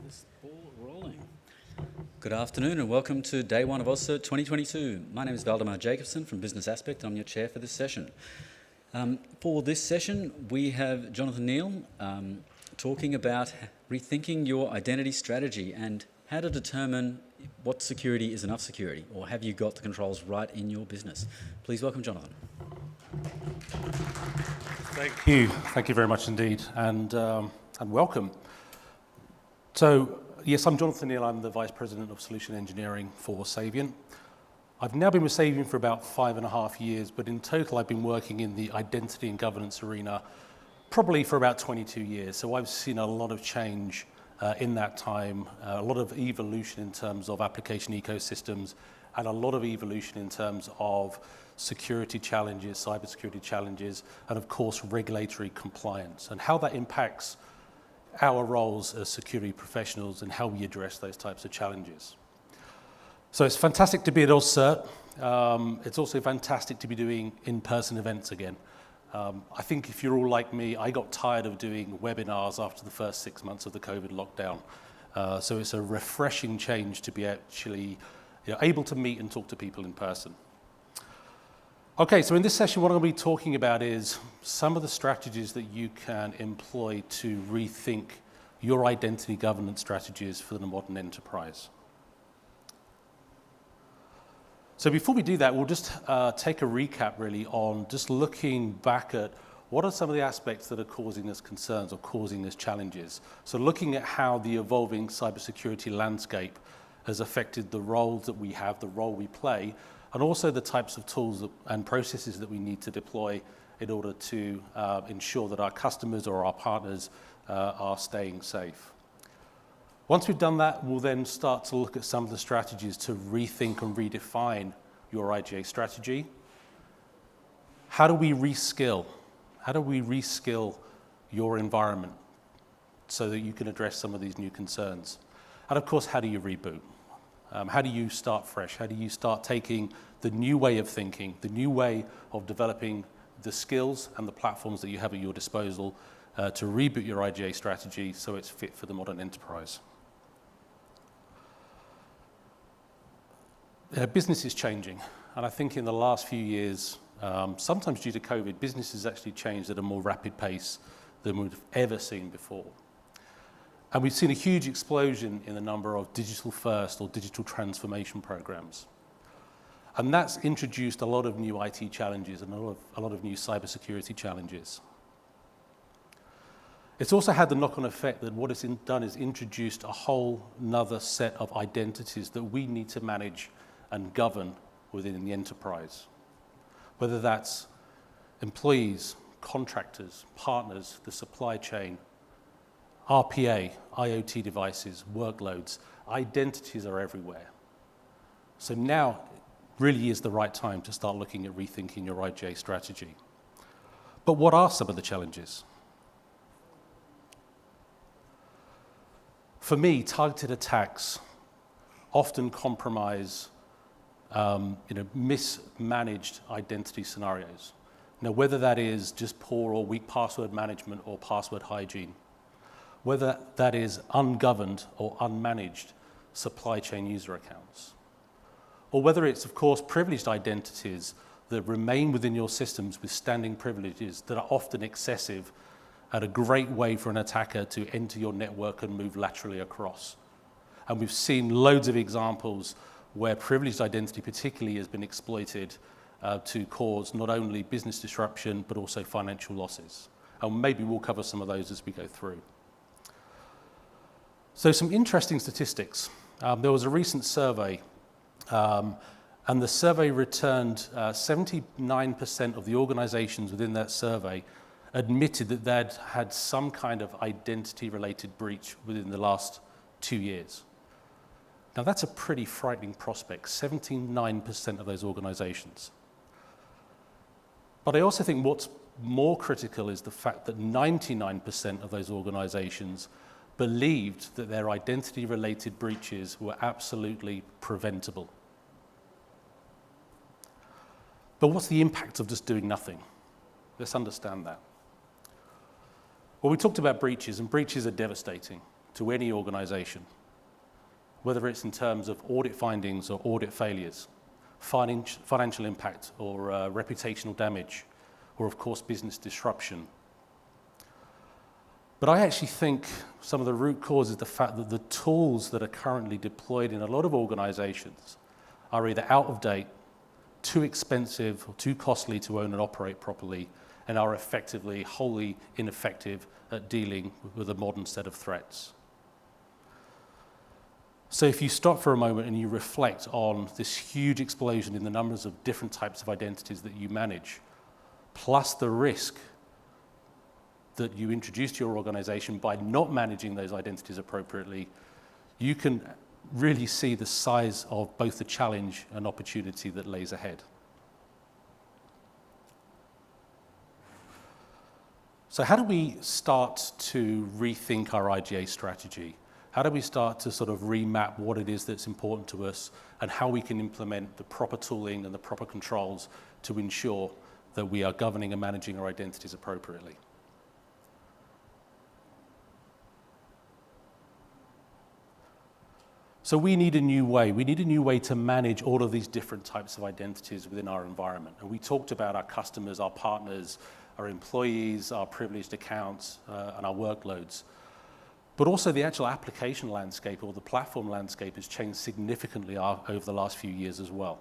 this ball rolling. Good afternoon and welcome to day one of AusCERT2022. My name is Valdemar Jacobson from Business Aspect and I'm your chair for this session. For this session we have Jonathan Neal talking about rethinking your identity strategy and how to determine what security is enough security, or have you got the controls right in your business. Please welcome Jonathan. Thank you very much indeed, and welcome. So, yes, I'm Jonathan Neal. I'm the Vice President of Solution Engineering for Saviynt. I've now been with Saviynt for about 5.5 years, but in total I've been working in the identity and governance arena probably for about 22 years. So I've seen a lot of change in that time, a lot of evolution in terms of application ecosystems, and a lot of evolution in terms of security challenges, cybersecurity challenges, and of course regulatory compliance, and how that impacts our roles as security professionals and how we address those types of challenges. So it's fantastic to be at AusCERT. It's also fantastic to be doing in-person events again. I think if you're all like me, I got tired of doing webinars after the first 6 months of the COVID lockdown. So it's a refreshing change to be actually able to meet and talk to people in person. Okay, so in this session, what I'm going to be talking about is some of the strategies that you can employ to rethink your identity governance strategies for the modern enterprise. So before we do that, we'll just take a recap really on just looking back at what are some of the aspects that are causing us concerns or causing us challenges. So looking at how the evolving cybersecurity landscape has affected the roles that we have, the role we play, and also the types of tools and processes that we need to deploy in order to ensure that our customers or our partners are staying safe. Once we've done that, we'll then start to look at some of the strategies to rethink and redefine your IGA strategy. How do we reskill? How do we reskill your environment so that you can address some of these new concerns? And of course, how do you reboot? How do you start fresh? How do you start taking the new way of thinking, the new way of developing the skills and the platforms that you have at your disposal to reboot your IGA strategy so it's fit for the modern enterprise? Business is changing, and I think in the last few years, sometimes due to COVID, business has actually changed at a more rapid pace than we've ever seen before. And we've seen a huge explosion in the number of digital first or digital transformation programs. And that's introduced a lot of new IT challenges and a lot of new cybersecurity challenges. It's also had the knock-on effect that what it's done is introduced a whole nother set of identities that we need to manage and govern within the enterprise. Whether that's employees, contractors, partners, the supply chain, RPA, IoT devices, workloads, identities are everywhere. So now really is the right time to start looking at rethinking your IGA strategy. But what are some of the challenges? For me, targeted attacks often compromise mismanaged identity scenarios. Now, whether that is just poor or weak password management or password hygiene, whether that is ungoverned or unmanaged supply chain user accounts, or whether it's, of course, privileged identities that remain within your systems with standing privileges that are often excessive and a great way for an attacker to enter your network and move laterally across. And we've seen loads of examples where privileged identity particularly has been exploited to cause not only business disruption, but also financial losses. And maybe we'll cover some of those as we go through. So some interesting statistics. There was a recent survey, and the survey returned 79% of the organizations within that survey admitted that they'd had some kind of identity-related breach within the last 2 years. Now that's a pretty frightening prospect, 79% of those organizations. But I also think what's more critical is the fact that 99% of those organizations believed that their identity-related breaches were absolutely preventable. But what's the impact of just doing nothing? Let's understand that. Well, we talked about breaches, and breaches are devastating to any organization, whether it's in terms of audit findings or audit failures, financial impact or reputational damage, or of course business disruption. But I actually think some of the root cause is the fact that the tools that are currently deployed in a lot of organizations are either out of date, too expensive or too costly to own and operate properly, and are effectively wholly ineffective at dealing with a modern set of threats. So if you stop for a moment and you reflect on this huge explosion in the numbers of different types of identities that you manage, plus the risk that you introduce to your organization by not managing those identities appropriately, you can really see the size of both the challenge and opportunity that lays ahead. So how do we start to rethink our IGA strategy? How do we start to sort of remap what it is that's important to us and how we can implement the proper tooling and the proper controls to ensure that we are governing and managing our identities appropriately? So we need a new way. We need a new way to manage all of these different types of identities within our environment. And we talked about our customers, our partners, our employees, our privileged accounts, and our workloads. But also the actual application landscape or the platform landscape has changed significantly over the last few years as well.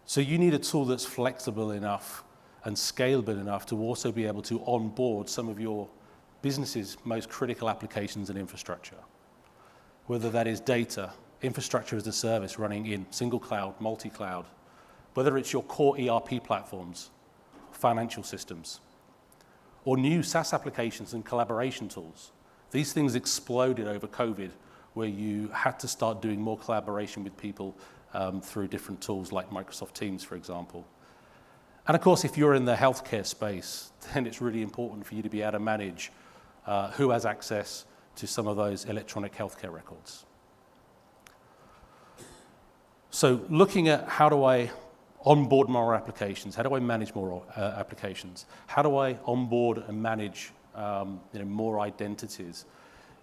So you need a tool that's flexible enough and scalable enough to also be able to onboard some of your business's most critical applications and infrastructure. Whether that is data, infrastructure as a service running in single cloud, multi-cloud, whether it's your core ERP platforms, financial systems, or new SaaS applications and collaboration tools. These things exploded over COVID, where you had to start doing more collaboration with people through different tools like Microsoft Teams, for example. And of course, if you're in the healthcare space, then it's really important for you to be able to manage who has access to some of those electronic healthcare records. So looking at how do I onboard more applications, how do I manage more applications, how do I onboard and manage more identities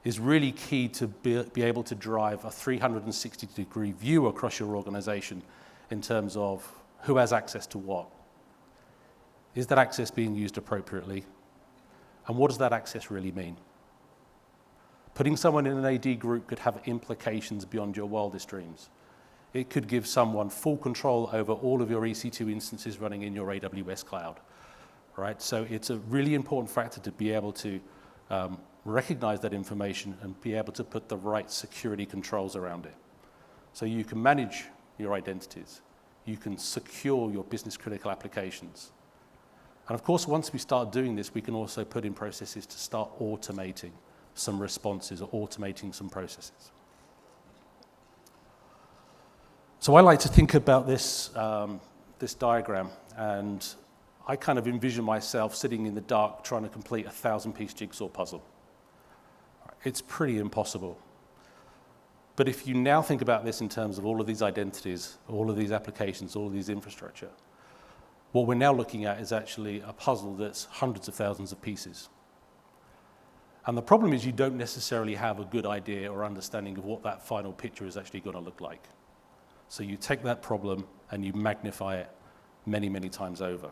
is really key to be able to drive a 360-degree view across your organization in terms of who has access to what. Is that access being used appropriately? And what does that access really mean? Putting someone in an AD group could have implications beyond your wildest dreams. It could give someone full control over all of your EC2 instances running in your AWS cloud, right? So it's a really important factor to be able to recognize that information and be able to put the right security controls around it. So you can manage your identities. You can secure your business critical applications. And of course, once we start doing this, we can also put in processes to start automating some responses or automating some processes. So I like to think about this, this diagram, and I kind of envision myself sitting in the dark trying to complete a 1,000-piece jigsaw puzzle. It's pretty impossible. But if you now think about this in terms of all of these identities, all of these applications, all of these infrastructure, what we're now looking at is actually a puzzle that's hundreds of thousands of pieces. And the problem is you don't necessarily have a good idea or understanding of what that final picture is actually going to look like. So you take that problem and you magnify it many, many times over.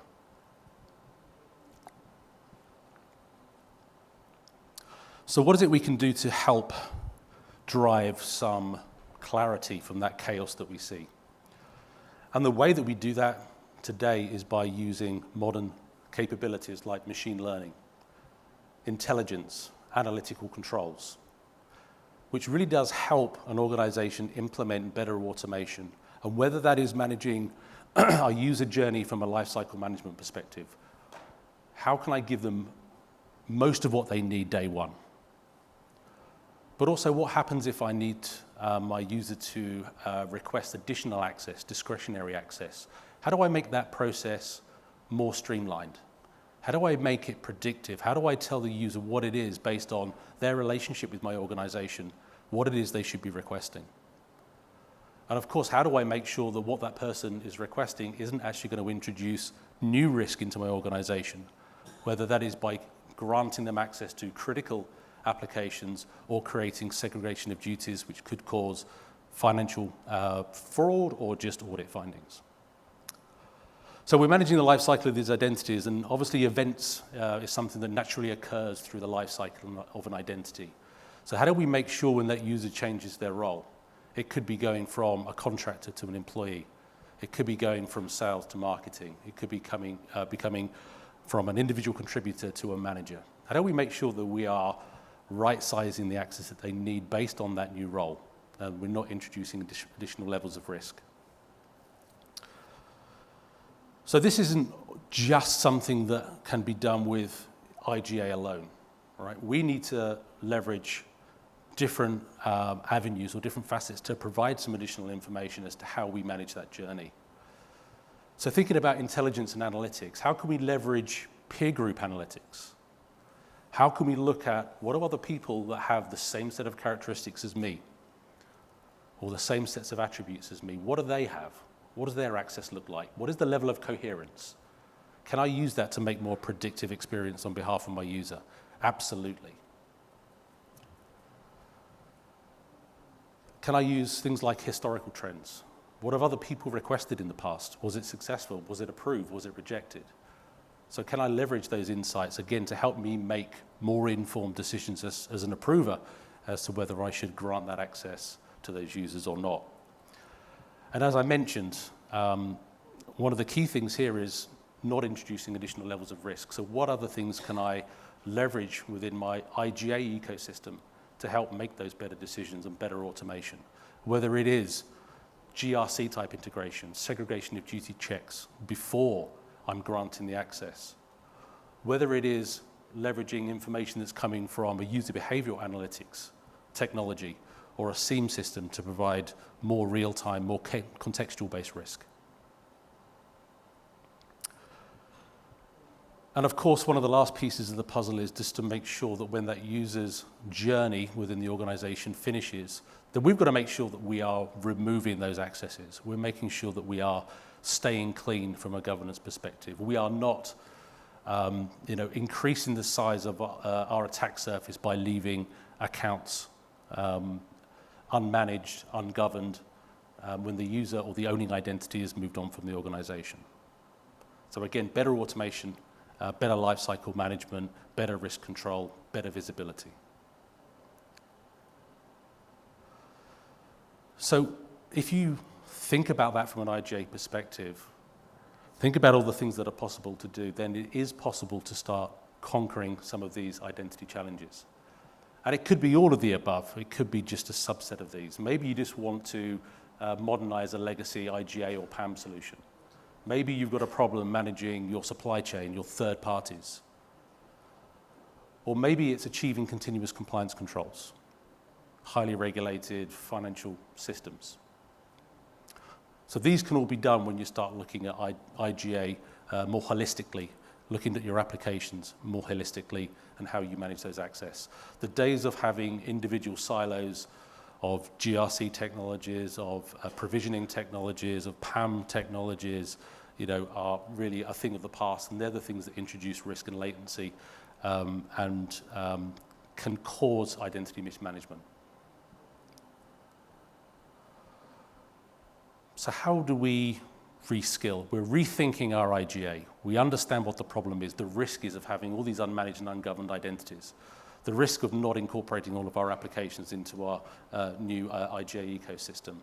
So what is it we can do to help drive some clarity from that chaos that we see? And the way that we do that today is by using modern capabilities like machine learning, intelligence, analytical controls, which really does help an organization implement better automation. And whether that is managing our user journey from a lifecycle management perspective, how can I give them most of what they need day one? But also, what happens if I need my user to request additional access, discretionary access? How do I make that process more streamlined? How do I make it predictive? How do I tell the user what it is based on their relationship with my organization, what it is they should be requesting? And of course, how do I make sure that what that person is requesting isn't actually going to introduce new risk into my organization, whether that is by granting them access to critical applications or creating segregation of duties which could cause financial fraud or just audit findings. So we're managing the life cycle of these identities, and obviously events is something that naturally occurs through the life cycle of an identity. So how do we make sure when that user changes their role? It could be going from a contractor to an employee. It could be going from sales to marketing. It could be becoming from an individual contributor to a manager. How do we make sure that we are right-sizing the access that they need based on that new role, and we're not introducing additional levels of risk? So this isn't just something that can be done with IGA alone, right? We need to leverage different avenues or different facets to provide some additional information as to how we manage that journey. So thinking about intelligence and analytics, how can we leverage peer group analytics? How can we look at what are other people that have the same set of characteristics as me, or the same sets of attributes as me? What do they have? What does their access look like? What is the level of coherence? Can I use that to make more predictive experience on behalf of my user? Absolutely. Can I use things like historical trends? What have other people requested in the past? Was it successful? Was it approved? Was it rejected? So can I leverage those insights, again, to help me make more informed decisions as an approver as to whether I should grant that access to those users or not? And as I mentioned, one of the key things here is not introducing additional levels of risk. So what other things can I leverage within my IGA ecosystem to help make those better decisions and better automation? Whether it is GRC type integration, segregation of duty checks before I'm granting the access, whether it is leveraging information that's coming from a user behavioral analytics technology or a SIEM system to provide more real-time, more contextual-based risk. And of course, one of the last pieces of the puzzle is just to make sure that when that user's journey within the organization finishes, that we've got to make sure that we are removing those accesses. We're making sure that we are staying clean from a governance perspective. We are not increasing the size of our attack surface by leaving accounts unmanaged, ungoverned, when the user or the owning identity has moved on from the organization. So again, better automation, better lifecycle management, better risk control, better visibility. So if you think about that from an IGA perspective, think about all the things that are possible to do, then it is possible to start conquering some of these identity challenges. And it could be all of the above. It could be just a subset of these. Maybe you just want to modernize a legacy IGA or PAM solution. Maybe you've got a problem managing your supply chain, your third parties. Or maybe it's achieving continuous compliance controls, highly regulated financial systems. So these can all be done when you start looking at IGA more holistically, looking at your applications more holistically and how you manage those access. The days of having individual silos of GRC technologies, of provisioning technologies, of PAM technologies, are really a thing of the past, and they're the things that introduce risk and latency and can cause identity mismanagement. So how do we reskill? We're rethinking our IGA. We understand what the problem is. The risk is of having all these unmanaged and ungoverned identities. The risk of not incorporating all of our applications into our new IGA ecosystem.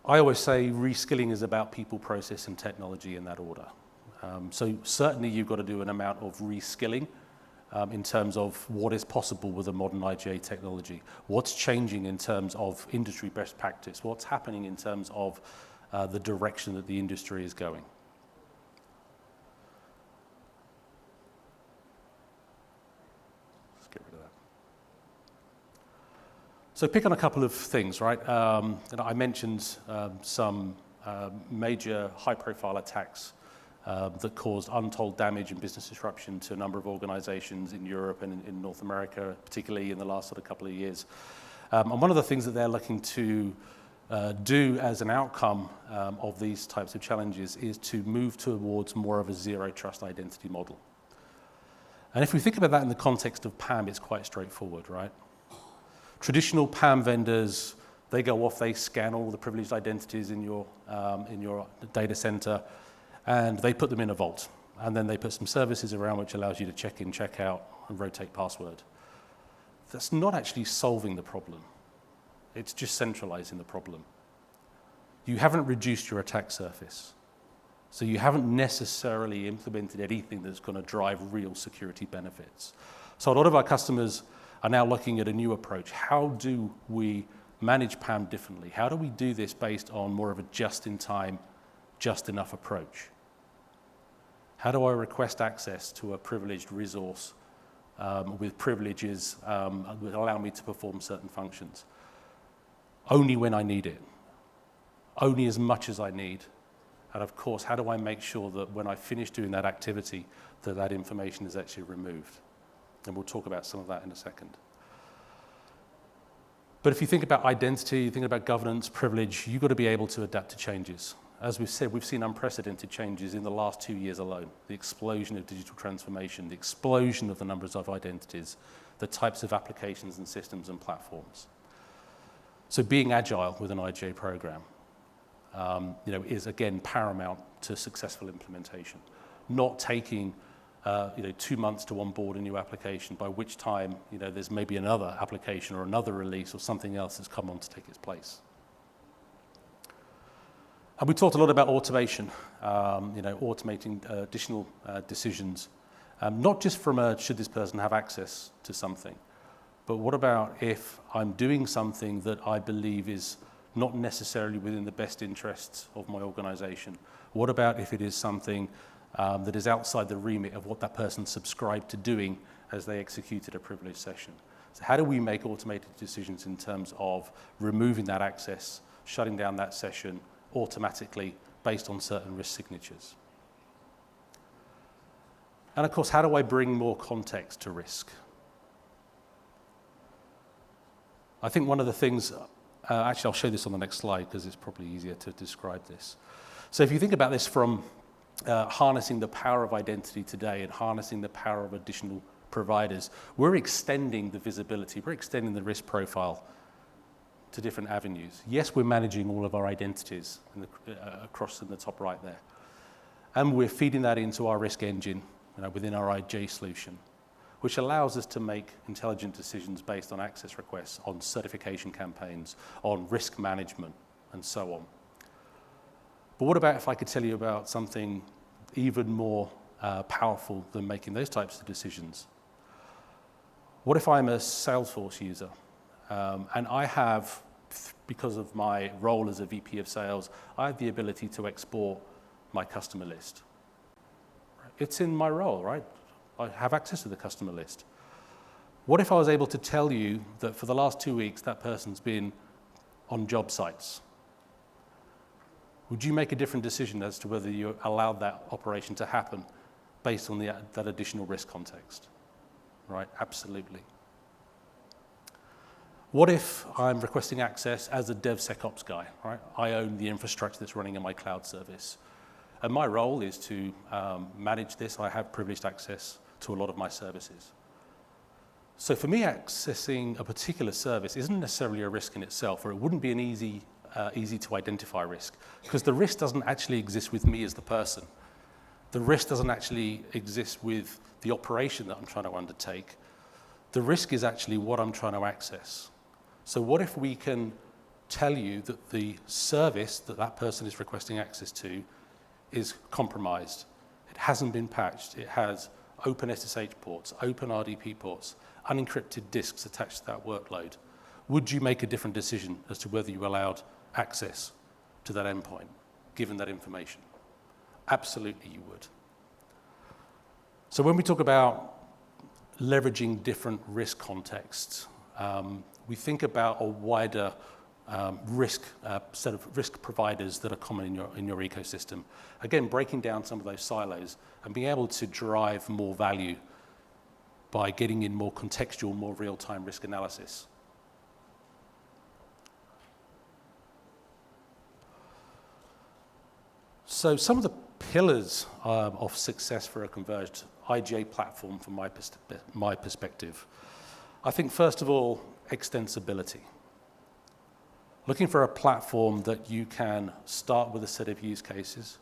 I always say reskilling is about people, process, and technology in that order. So certainly you've got to do an amount of reskilling in terms of what is possible with a modern IGA technology. What's changing in terms of industry best practice? What's happening in terms of the direction that the industry is going? Let's get rid of that. So pick on a couple of things, right? I mentioned some major high-profile attacks that caused untold damage and business disruption to a number of organizations in Europe and in North America, particularly in the last couple of years. And one of the things that they're looking to do as an outcome of these types of challenges is to move towards more of a zero trust identity model. And if we think about that in the context of PAM, it's quite straightforward, right? Traditional PAM vendors, they go off, they scan all the privileged identities in your data center, and they put them in a vault. And then they put some services around which allows you to check in, check out, and rotate password. That's not actually solving the problem. It's just centralizing the problem. You haven't reduced your attack surface. So you haven't necessarily implemented anything that's going to drive real security benefits. So a lot of our customers are now looking at a new approach. How do we manage PAM differently? How do we do this based on more of a just-in-time, just-enough approach? How do I request access to a privileged resource with privileges that allow me to perform certain functions? Only when I need it. Only as much as I need. And of course, how do I make sure that when I finish doing that activity, that information is actually removed? And we'll talk about some of that in a second. But if you think about identity, you think about governance, privilege, you've got to be able to adapt to changes. As we've said, we've seen unprecedented changes in the last 2 years alone. The explosion of digital transformation, the explosion of the numbers of identities, the types of applications and systems and platforms. So being agile with an IGA program, is again paramount to successful implementation. Not taking 2 months to onboard a new application, by which time there's maybe another application or another release or something else that's come on to take its place. And we talked a lot about automation, automating additional decisions, not just from should this person have access to something, but what about if I'm doing something that I believe is not necessarily within the best interests of my organization? What about if it is something that is outside the remit of what that person subscribed to doing as they executed a privileged session? So how do we make automated decisions in terms of removing that access, shutting down that session automatically based on certain risk signatures? And of course, how do I bring more context to risk? I think one of the things, actually I'll show this on the next slide because it's probably easier to describe this. So if you think about this from harnessing the power of identity today and harnessing the power of additional providers, we're extending the visibility, we're extending the risk profile to different avenues. Yes, we're managing all of our identities across in the top right there. And we're feeding that into our risk engine within our IJ solution, which allows us to make intelligent decisions based on access requests, on certification campaigns, on risk management, and so on. But what about if I could tell you about something even more powerful than making those types of decisions? What if I'm a Salesforce user and I have, because of my role as a VP of sales, I have the ability to export my customer list. It's in my role, right? I have access to the customer list. What if I was able to tell you that for the last 2 weeks that person's been on job sites? Would you make a different decision as to whether you allowed that operation to happen based on that additional risk context? Right? Absolutely. What if I'm requesting access as a DevSecOps guy, right? I own the infrastructure that's running in my cloud service. And my role is to manage this. I have privileged access to a lot of my services. So for me, accessing a particular service isn't necessarily a risk in itself, or it wouldn't be an easy to identify risk, because the risk doesn't actually exist with me as the person. The risk doesn't actually exist with the operation that I'm trying to undertake. The risk is actually what I'm trying to access. So what if we can tell you that the service that that person is requesting access to is compromised? It hasn't been patched. It has open SSH ports, open RDP ports, unencrypted disks attached to that workload. Would you make a different decision as to whether you allowed access to that endpoint, given that information? Absolutely you would. So when we talk about leveraging different risk contexts, we think about a wider set of risk providers that are common in your ecosystem. Again, breaking down some of those silos and being able to drive more value by getting in more contextual, more real-time risk analysis. So some of the pillars of success for a converged IGA platform from my perspective? I think, first of all, extensibility. Looking for a platform that you can start with a set of use cases.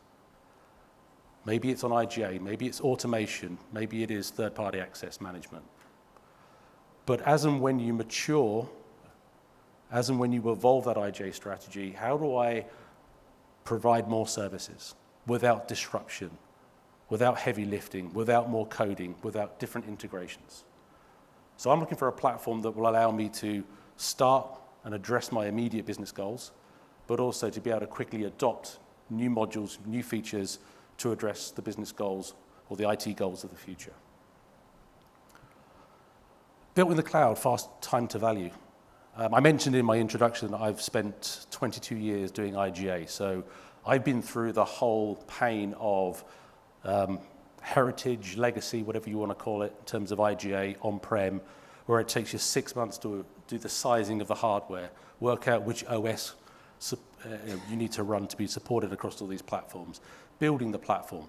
Maybe it's on IGA, maybe it's automation, maybe it is third-party access management. But as and when you mature, as and when you evolve that IGA strategy, how do I provide more services without disruption, without heavy lifting, without more coding, without different integrations? So I'm looking for a platform that will allow me to start and address my immediate business goals, but also to be able to quickly adopt new modules, new features to address the business goals or the IT goals of the future. Built in the cloud, fast time to value. I mentioned in my introduction that I've spent 22 years doing IGA, so I've been through the whole pain of heritage, legacy, whatever you want to call it, in terms of IGA on-prem, where it takes you 6 months to do the sizing of the hardware, work out which OS you need to run to be supported across all these platforms, building the platform,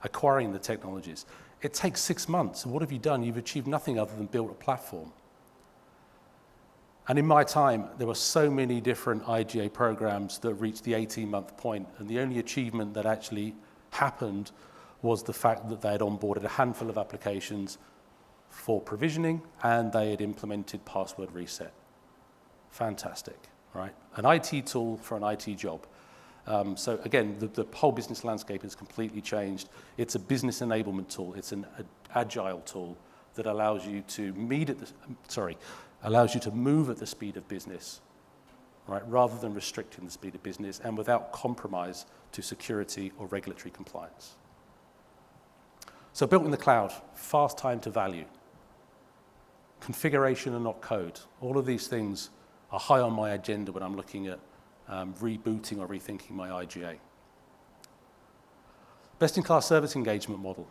acquiring the technologies. It takes 6 months. And what have you done? You've achieved nothing other than built a platform. And in my time, there were so many different IGA programs that reached the 18-month point, and the only achievement that actually happened was the fact that they had onboarded a handful of applications for provisioning, and they had implemented password reset. Fantastic, right? An IT tool for an IT job. So again, the whole business landscape has completely changed. It's a business enablement tool. It's an agile tool that allows you to move at the speed of business, right, rather than restricting the speed of business and without compromise to security or regulatory compliance. So built in the cloud, fast time to value, configuration and not code. All of these things are high on my agenda when I'm looking at rebooting or rethinking my IGA. Best-in-class service engagement model.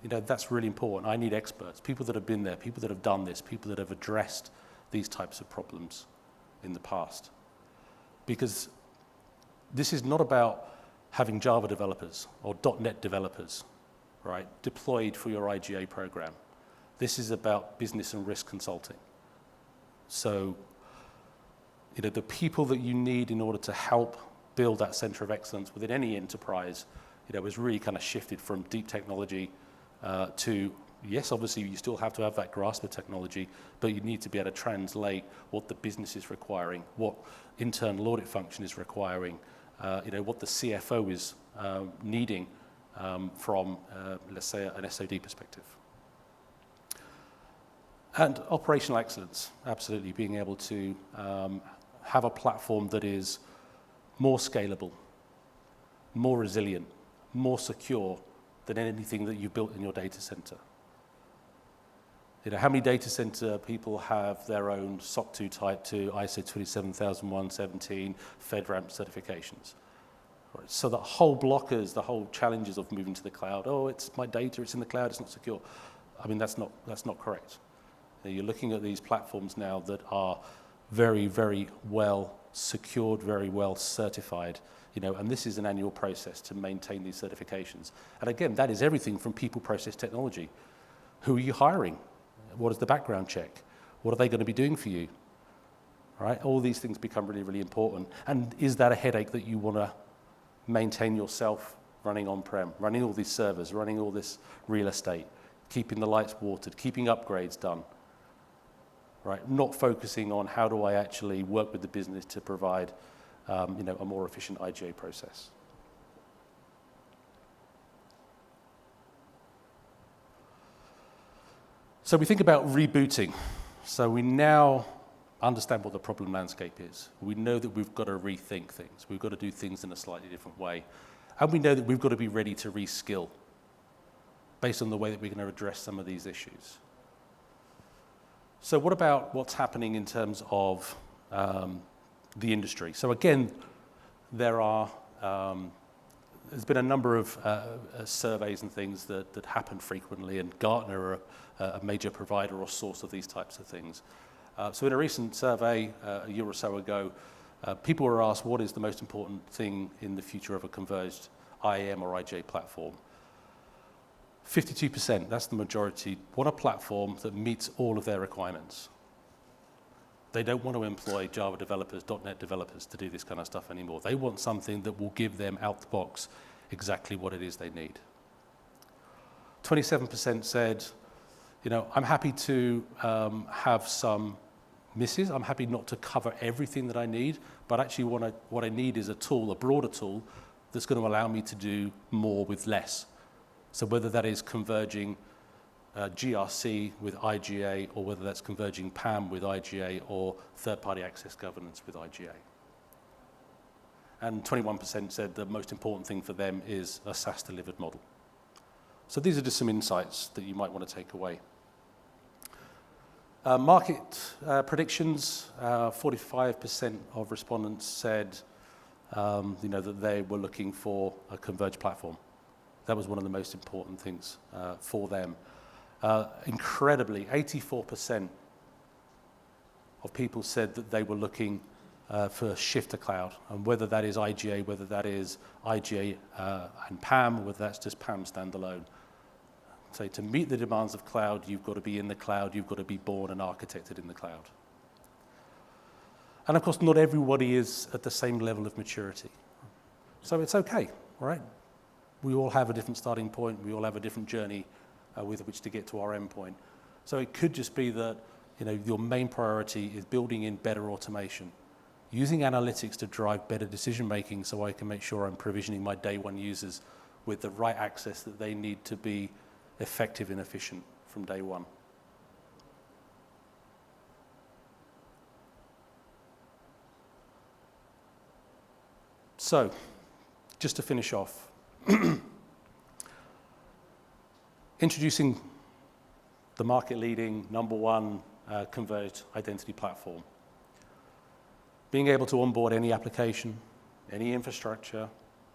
You know, that's really important. I need experts, people that have been there, people that have done this, people that have addressed these types of problems in the past. Because this is not about having Java developers or .NET developers, right, deployed for your IGA program. This is about business and risk consulting. So, you know, the people that you need in order to help build that center of excellence within any enterprise, you know, has really kind of shifted from deep technology to, yes, obviously you still have to have that grasp of technology, but you need to be able to translate what the business is requiring, what internal audit function is requiring, you know, what the CFO is needing from, let's say, an SOD perspective. And operational excellence, absolutely, being able to have a platform that is more scalable, more resilient, more secure than anything that you've built in your data center. You know, how many data center people have their own SOC 2 Type 2, ISO 27001:17, FedRAMP certifications? Right. So the whole blockers, the whole challenges of moving to the cloud, oh, it's my data, it's in the cloud, it's not secure. I mean, that's not correct. You're looking at these platforms now that are very, very well secured, very well certified, you know, and this is an annual process to maintain these certifications. And again, that is everything from people, process, technology. Who are you hiring? What is the background check? What are they going to be doing for you? Right? All these things become really, really important. And is that a headache that you want to maintain yourself running on-prem, running all these servers, running all this real estate, keeping the lights watered, keeping upgrades done? Right? Not focusing on how do I actually work with the business to provide you know, a more efficient IGA process. So we think about rebooting. So we now understand what the problem landscape is. We know that we've got to rethink things. We've got to do things in a slightly different way. And we know that we've got to be ready to reskill based on the way that we're going to address some of these issues. So what about what's happening in terms of the industry? So again, there's been a number of surveys and things that happen frequently, and Gartner are a major provider or source of these types of things. So in a recent survey a year or so ago, people were asked what is the most important thing in the future of a converged IAM or IGA platform. 52%, that's the majority, want a platform that meets all of their requirements. They don't want to employ Java developers, .NET developers to do this kind of stuff anymore. They want something that will give them out the box exactly what it is they need. 27% said, I'm happy to have some misses. I'm happy not to cover everything that I need, but actually what I need is a tool, a broader tool, that's going to allow me to do more with less. So whether that is converging GRC with IGA, or whether that's converging PAM with IGA, or third-party access governance with IGA. And 21% said the most important thing for them is a SaaS-delivered model. So these are just some insights that you might want to take away. Market predictions, 45% of respondents said that they were looking for a converged platform. That was one of the most important things for them. Incredibly, 84% of people said that they were looking for a shift to cloud, and whether that is IGA, whether that is IGA and PAM, whether that's just PAM standalone. So to meet the demands of cloud, you've got to be in the cloud, you've got to be born and architected in the cloud. And of course, not everybody is at the same level of maturity. So it's okay, all right? We all have a different starting point, we all have a different journey with which to get to our end point. So it could just be that your main priority is building in better automation, using analytics to drive better decision making so I can make sure I'm provisioning my day one users with the right access that they need to be effective and efficient from day one. So, just to finish off, introducing the market-leading #1 converged identity platform. Being able to onboard any application, any infrastructure,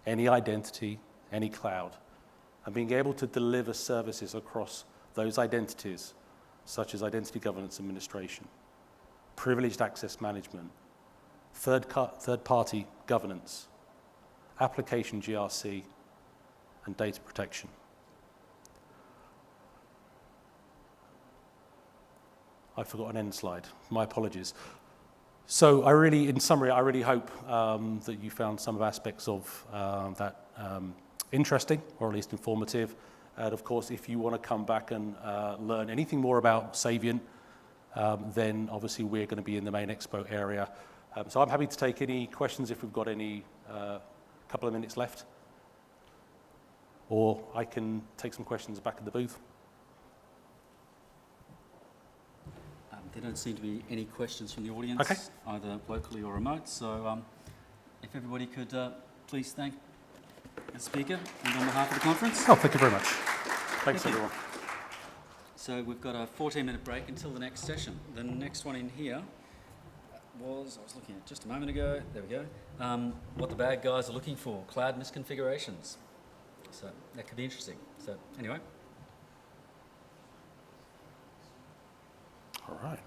any identity, any cloud, and being able to deliver services across those identities, such as identity governance administration, privileged access management, third-party governance, application GRC, and data protection. I forgot an end slide. My apologies. So in summary, I really hope that you found some aspects of that interesting, or at least informative. And of course, if you want to come back and learn anything more about Saviynt, then obviously we're going to be in the main expo area. So I'm happy to take any questions if we've got any couple of minutes left. Or I can take some questions back at the booth. There don't seem to be any questions from the audience, okay, either locally or remote. So if everybody could please thank the speaker and on behalf of the conference. Oh, thank you very much. Thanks, Thank you. everyone. So we've got a 14-minute break until the next session. The next one in here I was looking at just a moment ago, there we go, what the bad guys are looking for, cloud misconfigurations. So that could be interesting. So anyway. All right.